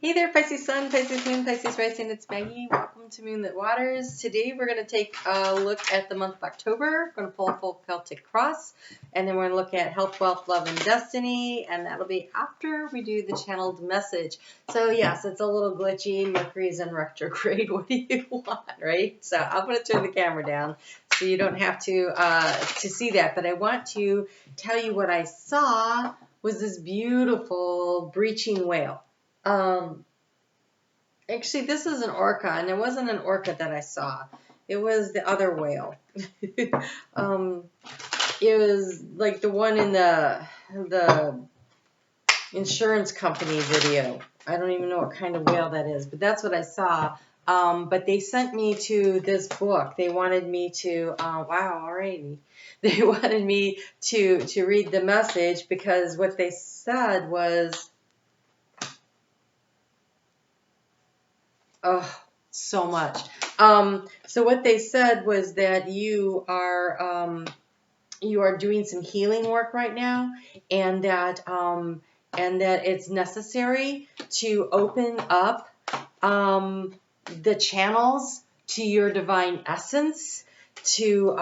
Hey there, Pisces Sun, Pisces Moon, Pisces Rising. It's Maggie. Welcome to Moonlit Waters. Today we're going to take a look at the month of October. We're going to pull a full Celtic Cross, and then we're going to look at health, wealth, love, and destiny, and that'll be after we do the channeled message. So yes, it's a little glitchy. Mercury's in retrograde. What do you want, right? So I'm going to turn the camera down so you don't have to see that. But I want to tell you what I saw was this beautiful breaching whale. Actually, this is an orca, and it wasn't an orca that I saw. It was the other whale. It was like the one in the insurance company video. I don't even know what kind of whale that is, but that's what I saw. But they sent me to this book. They wanted me to, wow, alrighty. They wanted me to read the message because what they said was, oh, so much. So what they said was that you are doing some healing work right now, and that it's necessary to open up the channels to your divine essence, to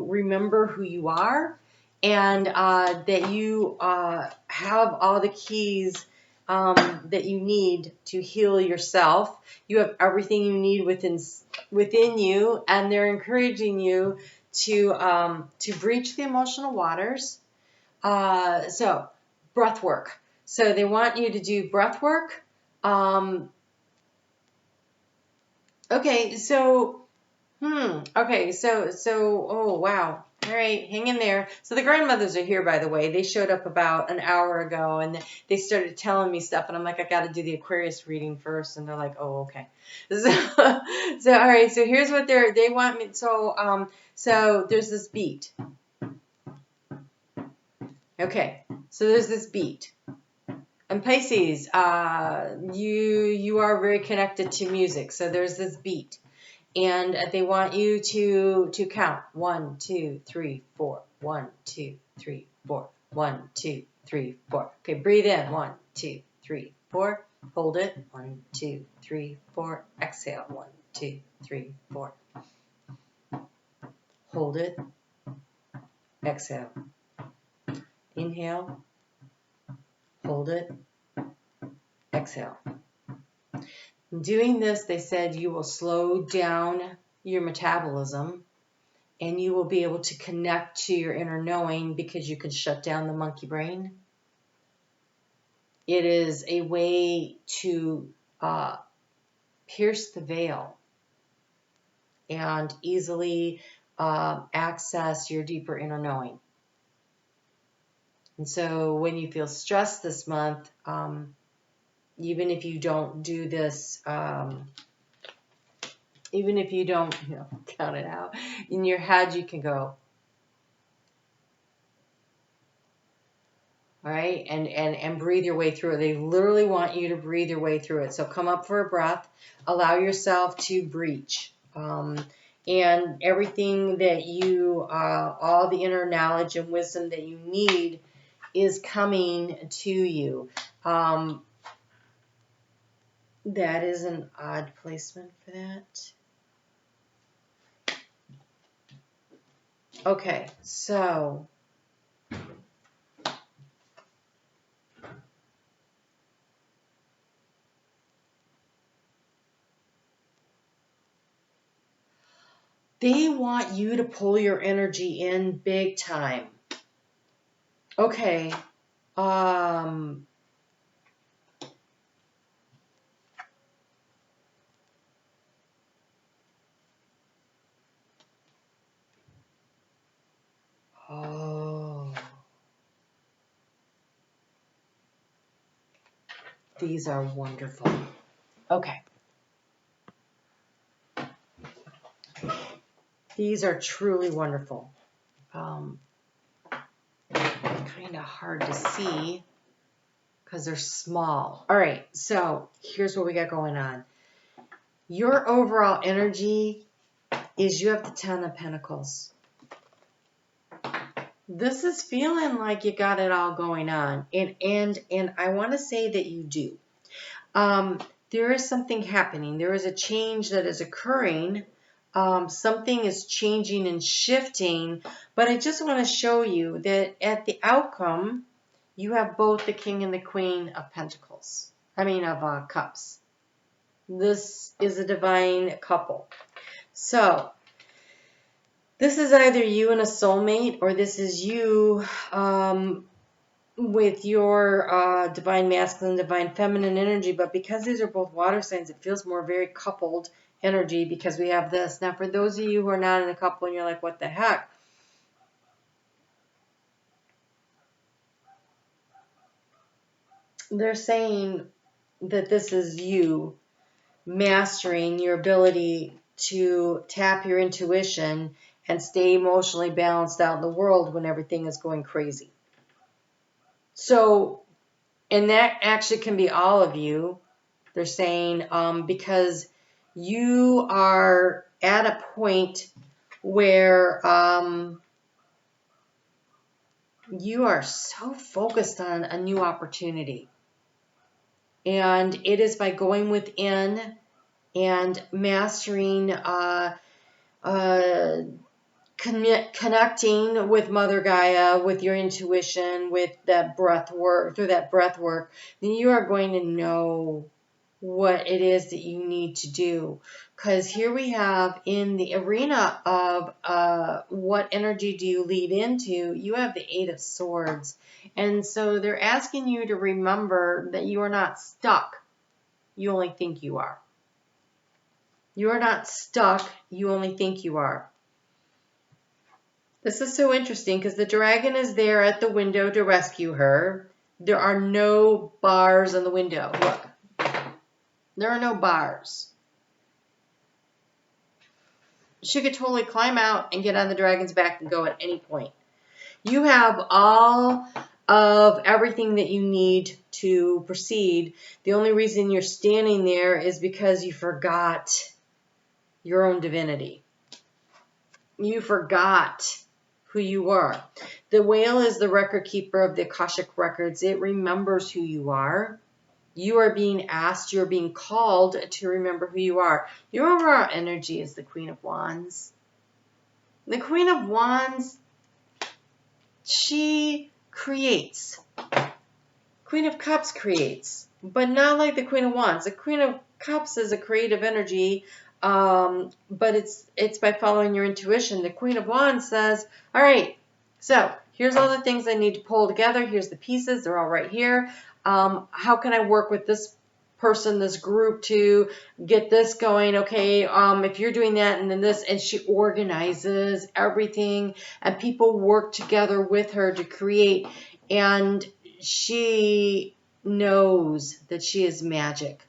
remember who you are, and that you have all the keys that you need to heal yourself. You have everything you need within you, and they're encouraging you to breach the emotional waters. So breath work. So they want you to do breath work. Okay, so oh wow. All right, hang in there. So the grandmothers are here, by the way. They showed up about an hour ago, and they started telling me stuff, and I'm like, I got to do the Aquarius reading first, and they're like, oh, okay. So all right. So here's what they want me. So there's this beat. Okay. So there's this beat. And Pisces, you are very connected to music. So there's this beat. And they want you to count 1, 2, 3, 4. 1, 2, 3, 4. 1, 2, 3, 4. Okay, breathe in. 1, 2, 3, 4. Hold it. 1, 2, 3, 4. Exhale. 1, 2, 3, 4. Hold it. Exhale. Inhale. Hold it. Exhale. Doing this, they said, you will slow down your metabolism, and you will be able to connect to your inner knowing because you can shut down the monkey brain. It is a way to pierce the veil and easily access your deeper inner knowing. And so when you feel stressed this month, even if you don't do this, even if you don't, count it out, in your head you can go, all right, and breathe your way through it. They literally want you to breathe your way through it. So come up for a breath, allow yourself to breach. And everything that you, all the inner knowledge and wisdom that you need is coming to you. That is an odd placement for that. Okay, so they want you to pull your energy in big time. Okay. Oh. These are wonderful. Okay. These are truly wonderful. Kind of hard to see because they're small. All right, so here's what we got going on. Your overall energy is you have the 10 of Pentacles. This is feeling like you got it all going on, and I want to say that you do. There is something happening. There is a change that is occurring. Something is changing and shifting. But I just want to show you that at the outcome, you have both the King and the Queen of Pentacles. Of Cups. This is a divine couple. So, this is either you and a soulmate, or this is you with your divine masculine, divine feminine energy. But because these are both water signs, it feels more very coupled energy because we have this. Now, for those of you who are not in a couple and you're like, what the heck? They're saying that this is you mastering your ability to tap your intuition and stay emotionally balanced out in the world when everything is going crazy. So, and that actually can be all of you. They're saying because you are at a point where you are so focused on a new opportunity. And it is by going within and mastering connecting with Mother Gaia, with your intuition, with that breath work, through that breath work, then you are going to know what it is that you need to do. Because here we have in the arena of what energy do you lead into, you have the Eight of Swords. And so they're asking you to remember that you are not stuck. You only think you are. You are not stuck. You only think you are. This is so interesting because the dragon is there at the window to rescue her. There are no bars on the window. Look. There are no bars. She could totally climb out and get on the dragon's back and go at any point. You have all of everything that you need to proceed. The only reason you're standing there is because you forgot your own divinity. You forgot who you were. The whale is the record keeper of the Akashic records. It remembers who you are. You are being asked, you're being called to remember who you are. Your overall energy is the Queen of Wands. The Queen of Wands, she creates. Queen of Cups creates, but not like the Queen of Wands. The Queen of Cups is a creative energy, but it's by following your intuition. The Queen of Wands says, all right, so here's all the things I need to pull together. Here's the pieces. They're all right here. How can I work with this person, this group to get this going? Okay, if you're doing that and then this, and she organizes everything and people work together with her to create, and she knows that she is magic.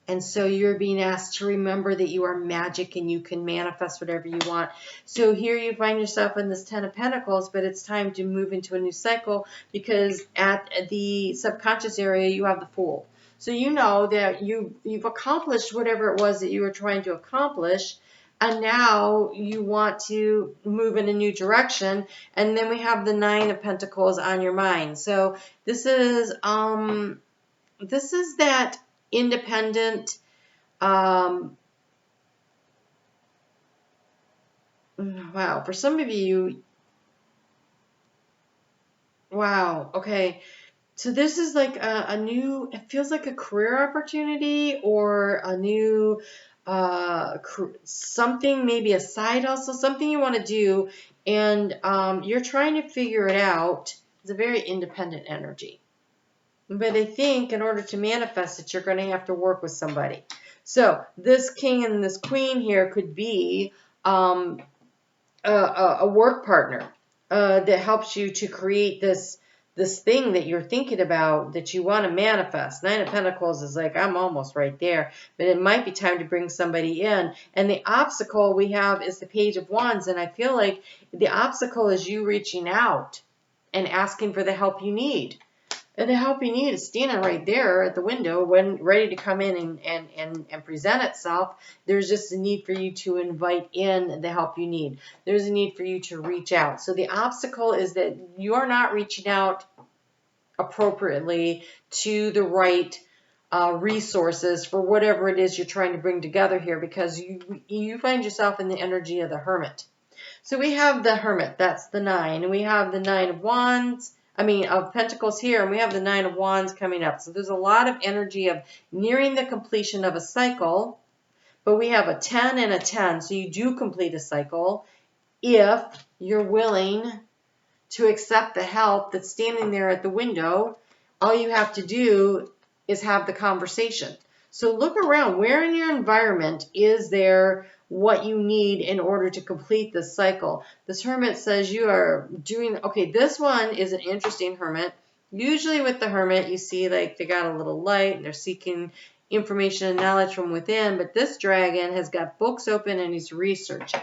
And so you're being asked to remember that you are magic and you can manifest whatever you want. So here you find yourself in this Ten of Pentacles, but it's time to move into a new cycle because at the subconscious area, you have the Fool. So you know that you've accomplished whatever it was that you were trying to accomplish, and now you want to move in a new direction. And then we have the Nine of Pentacles on your mind. So this is that independent, wow, for some of you, wow, okay, so this is like a new, it feels like a career opportunity or a new, something, maybe a side hustle, something you want to do, and you're trying to figure it out. It's a very independent energy. But I think in order to manifest it, you're going to have to work with somebody. So this king and this queen here could be a work partner that helps you to create this thing that you're thinking about that you want to manifest. Nine of Pentacles is like, I'm almost right there, but it might be time to bring somebody in. And the obstacle we have is the Page of Wands, and I feel like the obstacle is you reaching out and asking for the help you need. And the help you need is standing right there at the window when ready to come in and present itself. There's just a need for you to invite in the help you need. There's a need for you to reach out. So the obstacle is that you are not reaching out appropriately to the right resources for whatever it is you're trying to bring together here, because you find yourself in the energy of the Hermit. So we have the Hermit, that's the 9, and we have the 9 of Wands, of Pentacles here, and we have the 9 of Wands coming up. So there's a lot of energy of nearing the completion of a cycle, but we have a 10 and a 10, so you do complete a cycle if you're willing to accept the help that's standing there at the window. All you have to do is have the conversation. So look around. Where in your environment is there what you need in order to complete this cycle? This Hermit says you are doing, okay, this one is an interesting Hermit. Usually with the Hermit, you see like they got a little light and they're seeking information and knowledge from within, but this dragon has got books open and he's researching.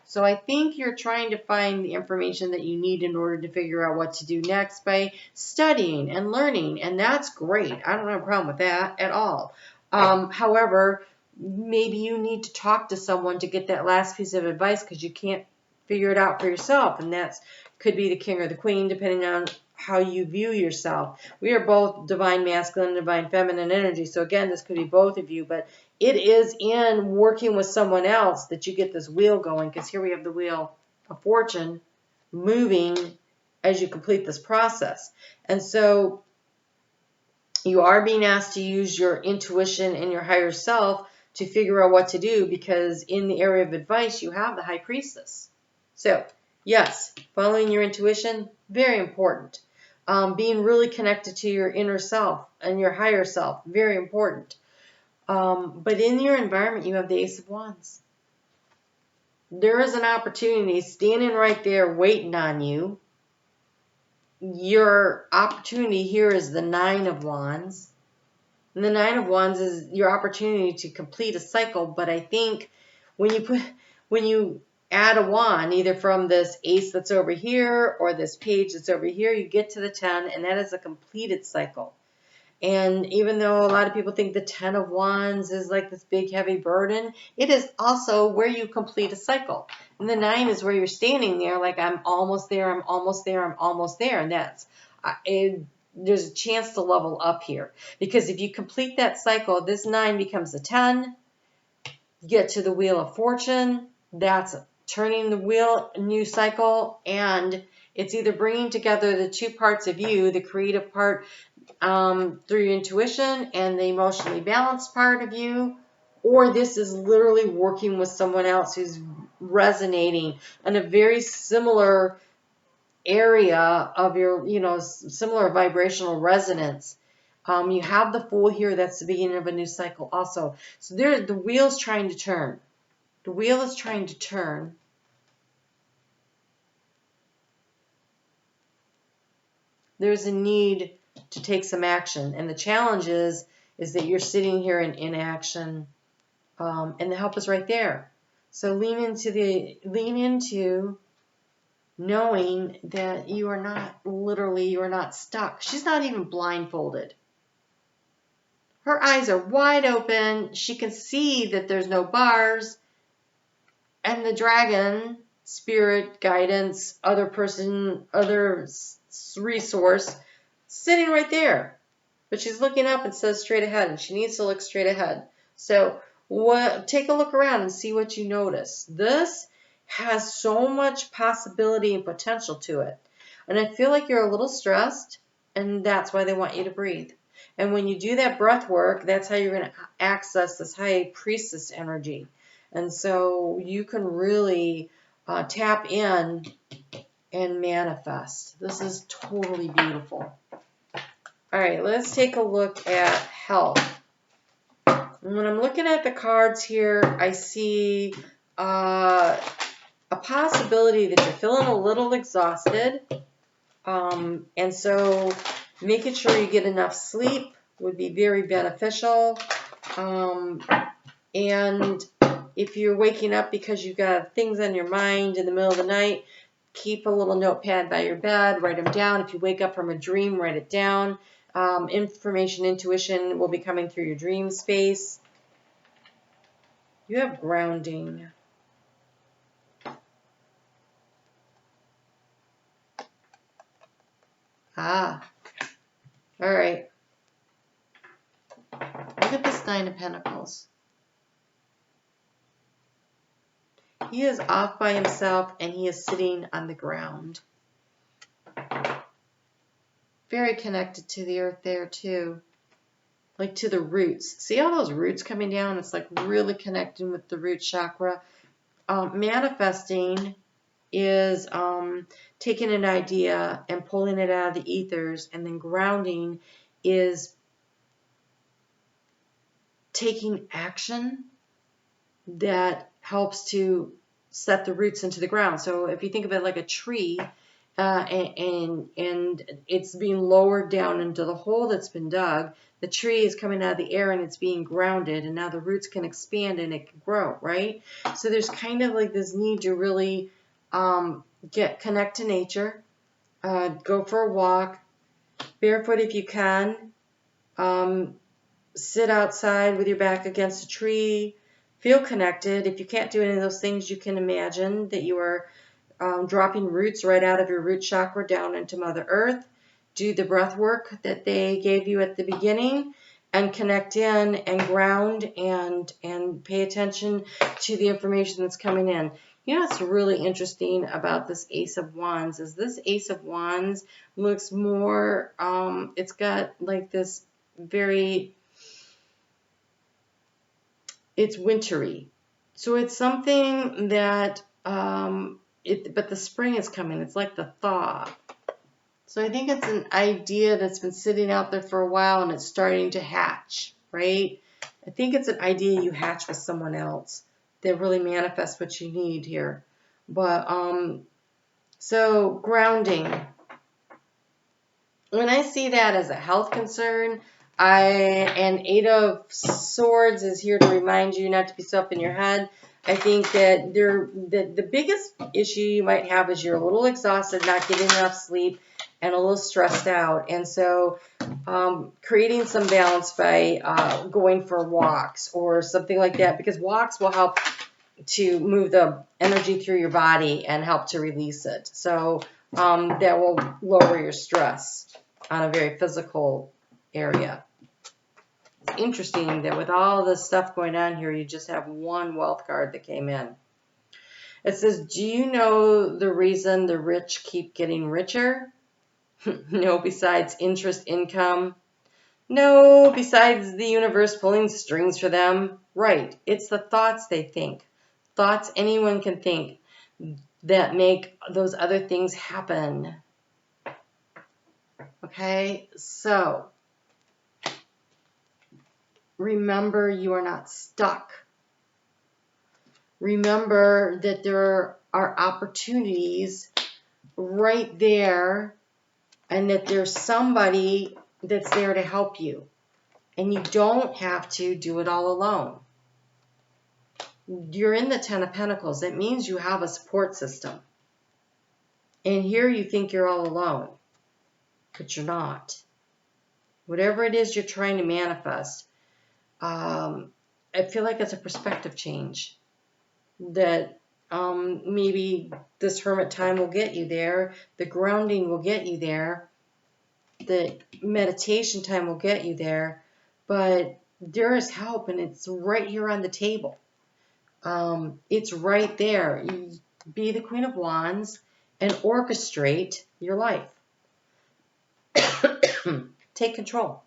So I think you're trying to find the information that you need in order to figure out what to do next by studying and learning, and that's great. I don't have a problem with that at all. However, maybe you need to talk to someone to get that last piece of advice because you can't figure it out for yourself, and that could be the King or the Queen, depending on how you view yourself. We are both divine masculine and divine feminine energy, so again, this could be both of you, but it is in working with someone else that you get this wheel going, because here we have the Wheel of Fortune moving as you complete this process. And so you are being asked to use your intuition and your higher self to figure out what to do, because in the area of advice, you have the High Priestess. So yes, following your intuition, very important. Being really connected to your inner self and your higher self, very important. But in your environment, you have the Ace of Wands. There is an opportunity standing right there waiting on you. Your opportunity here is the 9 of Wands. And the 9 of Wands is your opportunity to complete a cycle. But I think when you add a wand, either from this ace that's over here or this page that's over here, you get to the 10, and that is a completed cycle. And even though a lot of people think the 10 of Wands is like this big heavy burden, it is also where you complete a cycle. And the 9 is where you're standing there like, I'm almost there, I'm almost there, I'm almost there. And that's, there's a chance to level up here. Because if you complete that cycle, this 9 becomes a 10. You get to the Wheel of Fortune. That's turning the wheel, a new cycle. And it's either bringing together the two parts of you, the creative part, through your intuition, and the emotionally balanced part of you, or this is literally working with someone else who's resonating in a very similar area of your, similar vibrational resonance. You have the Fool here. That's the beginning of a new cycle also. So the wheel's trying to turn. The wheel is trying to turn. There's a need to take some action, and the challenge is that you're sitting here in inaction, and the help is right there. So lean into knowing that you are not stuck. She's not even blindfolded. Her eyes are wide open. She can see that there's no bars, and the dragon, spirit, guidance, other person, other resource, sitting right there. But she's looking up and says straight ahead, and she needs to look straight ahead. So take a look around and see what you notice. This has so much possibility and potential to it. And I feel like you're a little stressed, and that's why they want you to breathe. And when you do that breath work, that's how you're going to access this High Priestess energy. And so you can really tap in and manifest. This is totally beautiful. All right, let's take a look at health. When I'm looking at the cards here, I see a possibility that you're feeling a little exhausted. And so making sure you get enough sleep would be very beneficial. And if you're waking up because you've got things on your mind in the middle of the night, keep a little notepad by your bed, write them down. If you wake up from a dream, write it down. Information, intuition will be coming through your dream space. You have grounding. All right. at this Nine of Pentacles. He is off by himself and he is sitting on the ground. Very connected to the earth there too. Like to the roots. See all those roots coming down? It's like really connecting with the root chakra. Manifesting is taking an idea and pulling it out of the ethers, and then grounding is taking action that helps to set the roots into the ground. So if you think of it like a tree, and it's being lowered down into the hole that's been dug, the tree is coming out of the air and it's being grounded, and now the roots can expand and it can grow, right? So there's kind of like this need to really connect to nature, go for a walk, barefoot if you can, sit outside with your back against a tree, feel connected. If you can't do any of those things, you can imagine that you are dropping roots right out of your root chakra down into Mother Earth. Do the breath work that they gave you at the beginning and connect in and ground and pay attention to the information that's coming in. You know what's really interesting about this Ace of Wands is this Ace of Wands looks more, it's got like this very, it's wintry. So it's something that, but the spring is coming. It's like the thaw. So I think it's an idea that's been sitting out there for a while and it's starting to hatch, right? I think it's an idea you hatch with someone else that really manifests what you need here. But, so grounding. When I see that as a health concern, and Eight of Swords is here to remind you not to be so up in your head. I think that the biggest issue you might have is you're a little exhausted, not getting enough sleep, and a little stressed out. And so creating some balance by going for walks or something like that, because walks will help to move the energy through your body and help to release it. So that will lower your stress on a very physical area. It's interesting that with all this stuff going on here, you just have one wealth card that came in. It says, do you know the reason the rich keep getting richer? No, besides interest income. No, besides the universe pulling strings for them. Right, it's the thoughts they think. Thoughts anyone can think that make those other things happen. Okay, so remember you are not stuck. Remember that there are opportunities right there and that there's somebody that's there to help you. And you don't have to do it all alone. You're in the Ten of Pentacles. That means you have a support system. And here you think you're all alone, but you're not. Whatever it is you're trying to manifest, I feel like it's a perspective change. That maybe this hermit time will get you there. The grounding will get you there. The meditation time will get you there. But there is help, and it's right here on the table. It's right there. You be the Queen of Wands and orchestrate your life. Take control.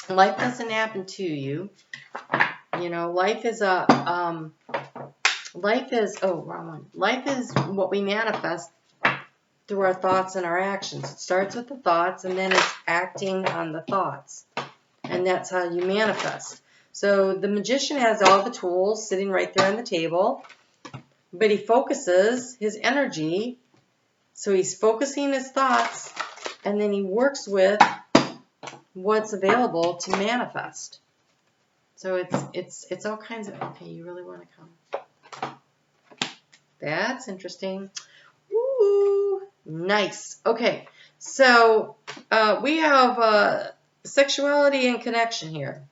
Life doesn't happen to you. You know, life is wrong one. Life is what we manifest through our thoughts and our actions. It starts with the thoughts, and then it's acting on the thoughts. And that's how you manifest. So the magician has all the tools sitting right there on the table, but he focuses his energy. So he's focusing his thoughts, and then he works with what's available to manifest. So it's all kinds of, okay, you really want to come. That's interesting. Ooh, nice. Okay, so we have sexuality and connection here.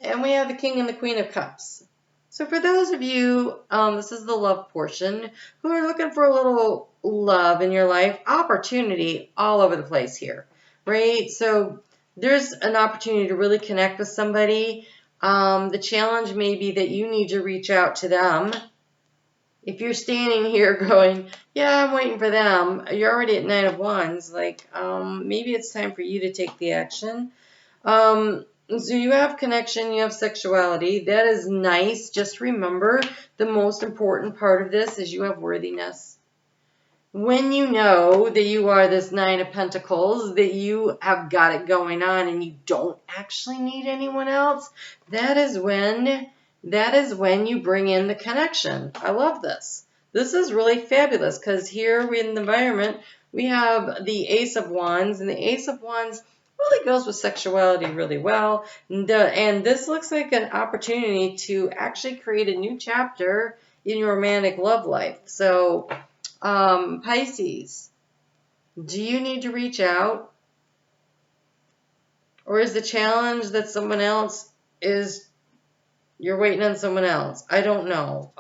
And we have the King and the Queen of Cups. So for those of you, this is the love portion, who are looking for a little love in your life, opportunity all over the place here, right? So there's an opportunity to really connect with somebody. The challenge may be that you need to reach out to them. If you're standing here going, yeah, I'm waiting for them, you're already at 9 of Wands, like, maybe it's time for you to take the action. So you have connection, you have sexuality. That is nice. Just remember, the most important part of this is you have worthiness. When you know that you are this 9 of Pentacles, that you have got it going on and you don't actually need anyone else, that is when you bring in the connection. I love this. This is really fabulous because here in the environment, we have the Ace of Wands, and the Ace of Wands really goes with sexuality really well. And this looks like an opportunity to actually create a new chapter in your romantic love life. So, Pisces, do you need to reach out? Or is the challenge that someone else is, you're waiting on someone else? I don't know.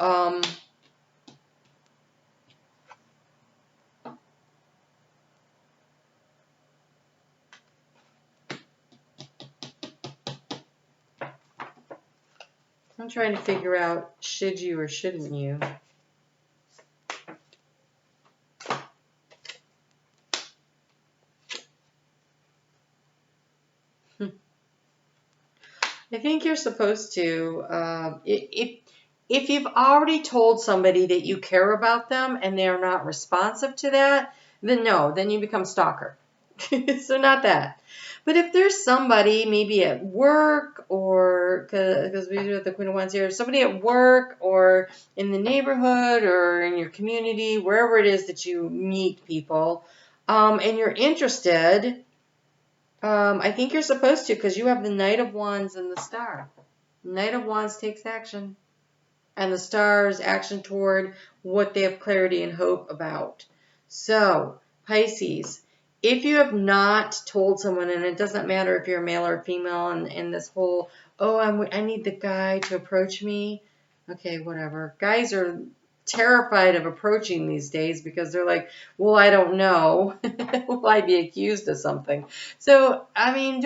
I'm trying to figure out, should you or shouldn't you? I think you're supposed to, if you've already told somebody that you care about them and they're not responsive to that, then no, then you become stalker. So not that. But if there's somebody maybe at work, or because we do have the Queen of Wands here, somebody at work or in the neighborhood or in your community, wherever it is that you meet people, and you're interested, I think you're supposed to, because you have the Knight of Wands and the Star. Knight of Wands takes action, and the Star's action toward what they have clarity and hope about. So, Pisces, if you have not told someone, and it doesn't matter if you're a male or female, and this whole, oh, I need the guy to approach me. Okay, whatever. Guys are terrified of approaching these days because they're like, well, I don't know. Will I be accused of something? So, I mean,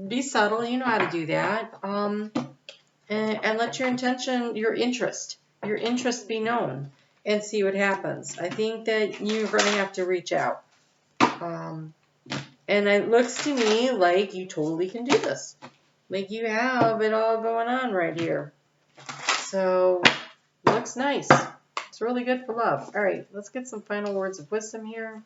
be subtle. You know how to do that. And let your intention, your interest be known, and see what happens. I think that you're going to have to reach out. And it looks to me like you totally can do this. Like you have it all going on right here. So, looks nice. It's really good for love. All right, let's get some final words of wisdom here.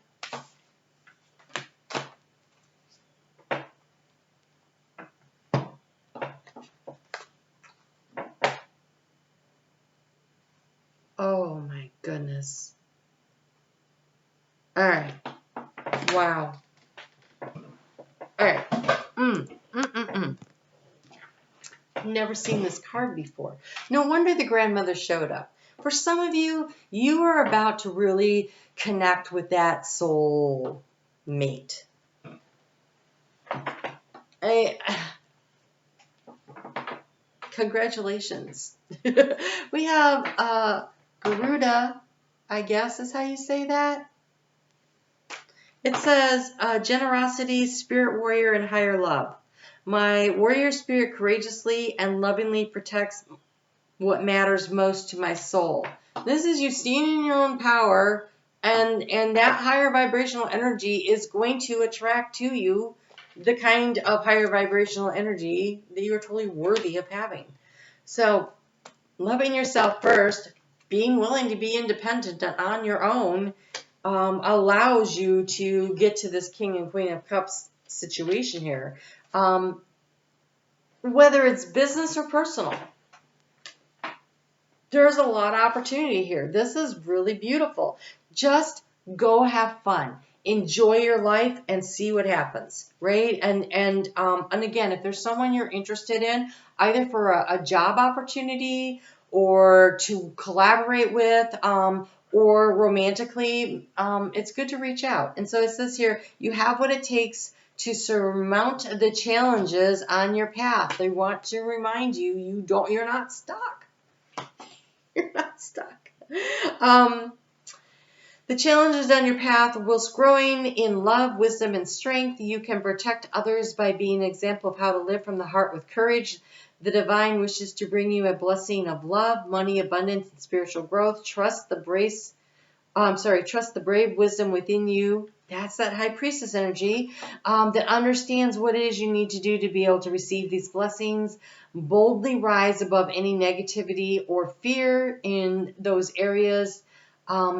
Oh my goodness. All right. Wow. All right. Never seen this card before. No wonder the grandmother showed up. For some of you, you are about to really connect with that soul mate. Congratulations. We have Garuda, I guess is how you say that. It says, generosity, spirit warrior, and higher love. My warrior spirit courageously and lovingly protects what matters most to my soul. This is you standing in your own power, and that higher vibrational energy is going to attract to you the kind of higher vibrational energy that you are totally worthy of having. So, loving yourself first, being willing to be independent on your own, allows you to get to this King and Queen of Cups situation here. Whether it's business or personal, there's a lot of opportunity here. This is really beautiful. Just go have fun. Enjoy your life and see what happens, right? And again, if there's someone you're interested in, either for a job opportunity or to collaborate with, or romantically, it's good to reach out. And so it says here, you have what it takes to surmount the challenges on your path. They want to remind you, you're not stuck. You're not stuck. The challenges on your path, whilst growing in love, wisdom, and strength, you can protect others by being an example of how to live from the heart with courage. The divine wishes to bring you a blessing of love, money, abundance, and spiritual growth. Trust the brave wisdom within you. That's that high priestess energy that understands what it is you need to do to be able to receive these blessings. Boldly rise above any negativity or fear in those areas,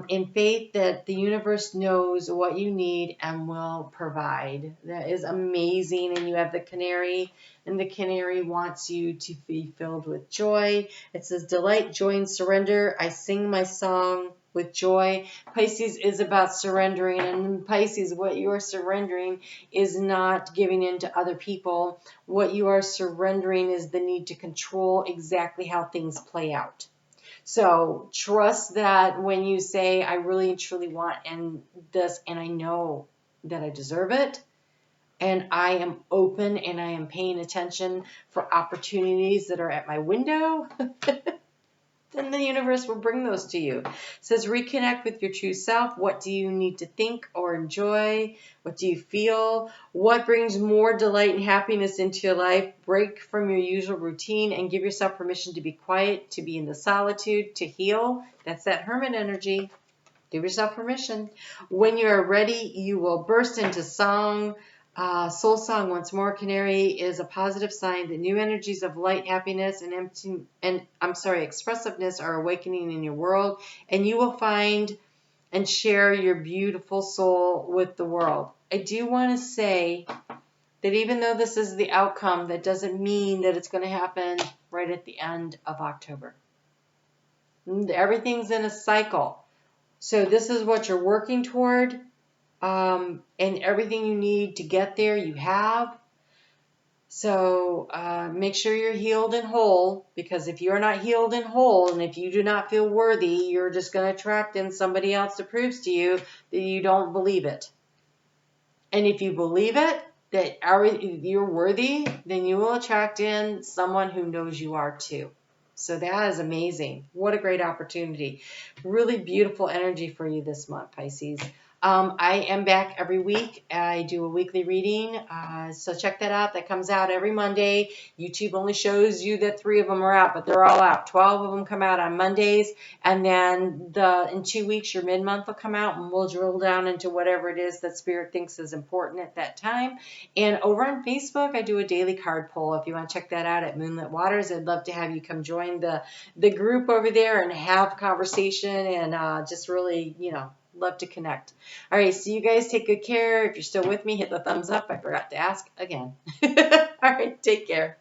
in faith that the universe knows what you need and will provide. That is amazing. And you have the canary, and the canary wants you to be filled with joy. It says, delight, joy, and surrender. I sing my song with joy. Pisces is about surrendering, and in Pisces, what you are surrendering is not giving in to other people. What you are surrendering is the need to control exactly how things play out. So trust that when you say, I really and truly want this, and I know that I deserve it, and I am open and I am paying attention for opportunities that are at my window, then the universe will bring those to you. It says reconnect with your true self. What do you need to think or enjoy? What do you feel? What brings more delight and happiness into your life? Break from your usual routine and give yourself permission to be quiet, to be in the solitude, to heal. That's that hermit energy. Give yourself permission. When you're ready, you will burst into song. Soul song once more. Canary is a positive sign that new energies of light, happiness, and expressiveness are awakening in your world, and you will find and share your beautiful soul with the world. I do want to say that even though this is the outcome, that doesn't mean that it's going to happen right at the end of October. Everything's in a cycle. So this is what you're working toward. And everything you need to get there, you have. So make sure you're healed and whole, because if you're not healed and whole, and if you do not feel worthy, you're just going to attract in somebody else that proves to you that you don't believe it. And if you believe it, that you're worthy, then you will attract in someone who knows you are too. So that is amazing. What a great opportunity. Really beautiful energy for you this month, Pisces. I am back every week. I do a weekly reading, so check that out. That comes out every Monday. YouTube only shows you that 3 of them are out, but they're all out. 12 of them come out on Mondays, and then in 2 weeks, your mid-month will come out, and we'll drill down into whatever it is that Spirit thinks is important at that time. And over on Facebook, I do a daily card pull. If you want to check that out at Moonlit Waters, I'd love to have you come join the group over there and have a conversation and just really, love to connect. All right, so you guys take good care. If you're still with me, hit the thumbs up. I forgot to ask again. All right, take care.